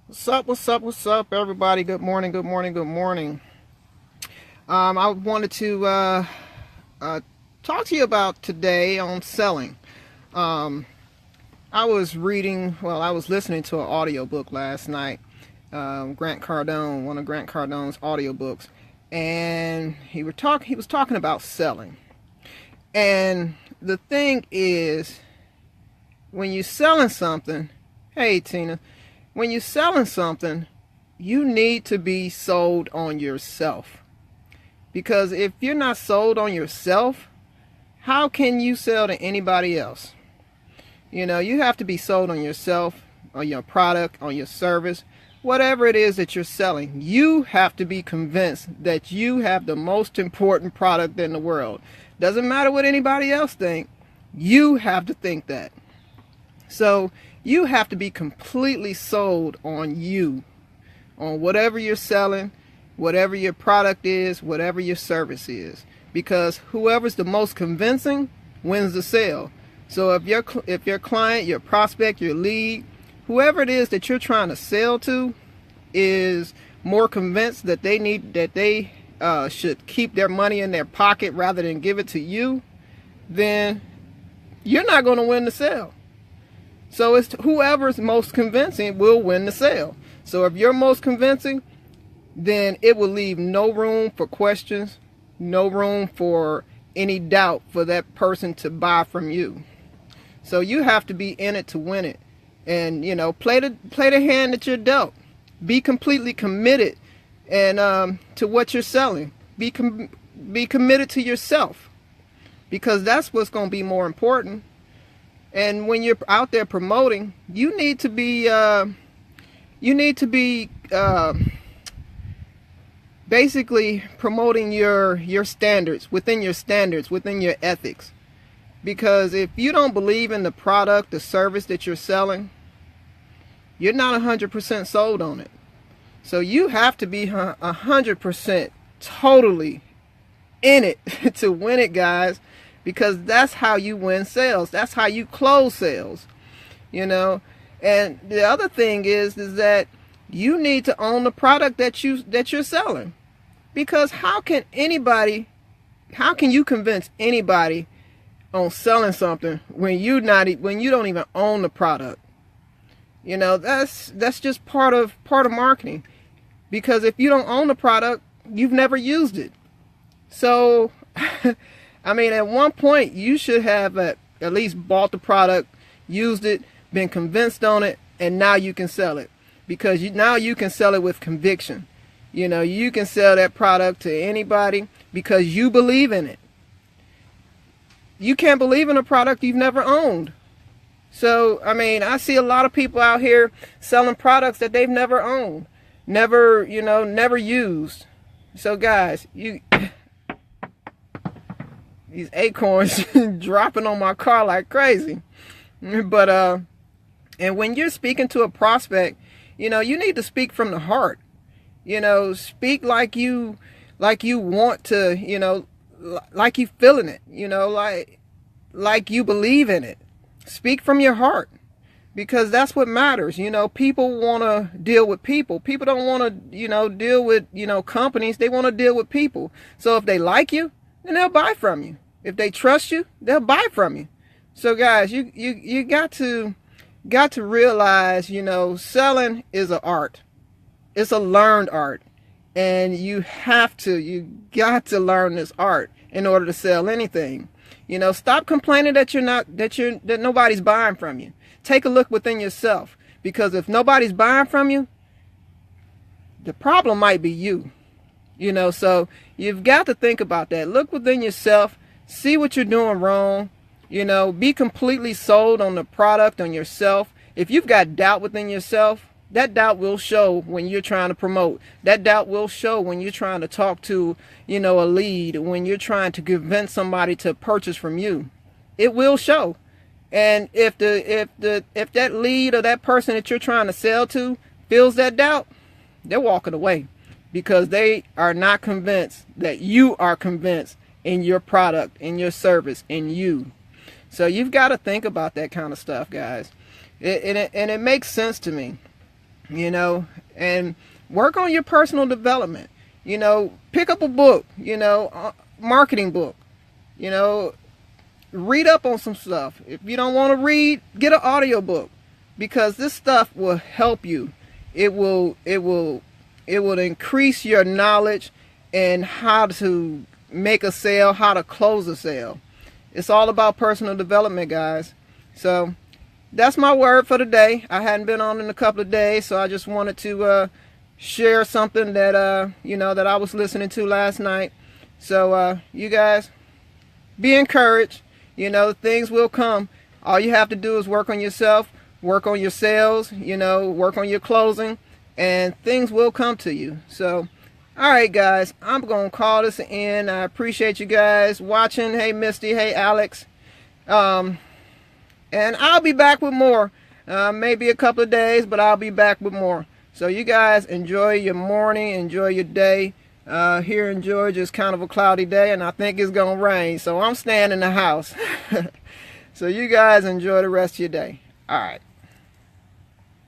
What's up, everybody? Good morning, good morning, good morning. I wanted to uh, talk to you about today on selling. Um, I was listening to an audiobook last night, Grant Cardone, one of Grant Cardone's audiobooks, and he was talking about selling. And the thing is, when you're selling something, hey Tina, when you're selling something, you need to be sold on yourself. Because if you're not sold on yourself, how can you sell to anybody else? You have to be sold on yourself, on your product, on your service, whatever it is that you're selling. You have to be convinced that you have the most important product in the world. Doesn't matter what anybody else thinks. You have to think that. So you have to be completely sold on you, on whatever you're selling, whatever your product is, whatever your service is. Because whoever's the most convincing wins the sale. So if your client, your prospect, your lead, whoever it is that you're trying to sell to is more convinced that they should keep their money in their pocket rather than give it to you, then you're not going to win the sale. So it's whoever's most convincing will win the sale. So if you're most convincing, then it will leave no room for questions, no room for any doubt for that person to buy from you. So you have to be in it to win it. And, play the hand that you're dealt. Be completely committed and to what you're selling. Be committed to yourself, because that's what's going to be more important. And when you're out there promoting, you need to be basically promoting your standards, within your ethics. Because if you don't believe in the product, the service that you're selling, you're not 100% sold on it. So you have to be 100% totally in it to win it, guys. Because that's how you win sales. That's how you close sales. And the other thing is that you need to own the product that you're selling. Because how can you convince anybody on selling something when you don't even own the product? That's just part of marketing. Because if you don't own the product, you've never used it. So I mean, at one point, you should have at least bought the product, used it, been convinced on it, and now you can sell it. Because now you can sell it with conviction. You can sell that product to anybody because you believe in it. You can't believe in a product you've never owned. So, I mean, I see a lot of people out here selling products that they've never owned, never used. So, guys, these acorns dropping on my car like crazy. But and when you're speaking to a prospect, you need to speak from the heart. Speak like you want to, like you feeling it, like you believe in it. Speak from your heart, because that's what matters. People want to deal with people. People don't want to, deal with, companies. They want to deal with people. So if they like you, then they'll buy from you. If they trust you, they'll buy from you. So guys, you got to realize, selling is an art. It's a learned art. And you got to learn this art in order to sell anything. Stop complaining that nobody's buying from you. Take a look within yourself, because if nobody's buying from you, the problem might be you. So you've got to think about that. Look within yourself. See what you're doing wrong. Be completely sold on the product, on yourself. If you've got doubt within yourself, that doubt will show when you're trying to promote. That doubt will show when you're trying to talk to, a lead, when you're trying to convince somebody to purchase from you. It will show. And if that lead or that person that you're trying to sell to feels that doubt, they're walking away, because they are not convinced that you are convinced in your product, in your service, in you. So you've got to think about that kind of stuff, guys. And it makes sense to me. you know, and work on your personal development. You know, pick up a book, you know, marketing book, you know, read up on some stuff. If you don't want to read, get an audio book, because this stuff will help you. It will increase your knowledge and how to make a sale, how to close a sale. It's all about personal development, guys. So that's my word for today. I hadn't been on in a couple of days, so I just wanted to share something that you know, that I was listening to last night. So you guys, be encouraged. You know, things will come. All you have to do is work on yourself, work on your sales, you know, work on your closing, and things will come to you. So, all right, guys, I'm going to call this an end. I appreciate you guys watching. Hey, Misty. Hey, Alex. And I'll be back with more. Maybe a couple of days, but I'll be back with more. So you guys enjoy your morning, enjoy your day. Here in Georgia, it's kind of a cloudy day, and I think it's going to rain. So I'm staying in the house. So you guys enjoy the rest of your day. All right.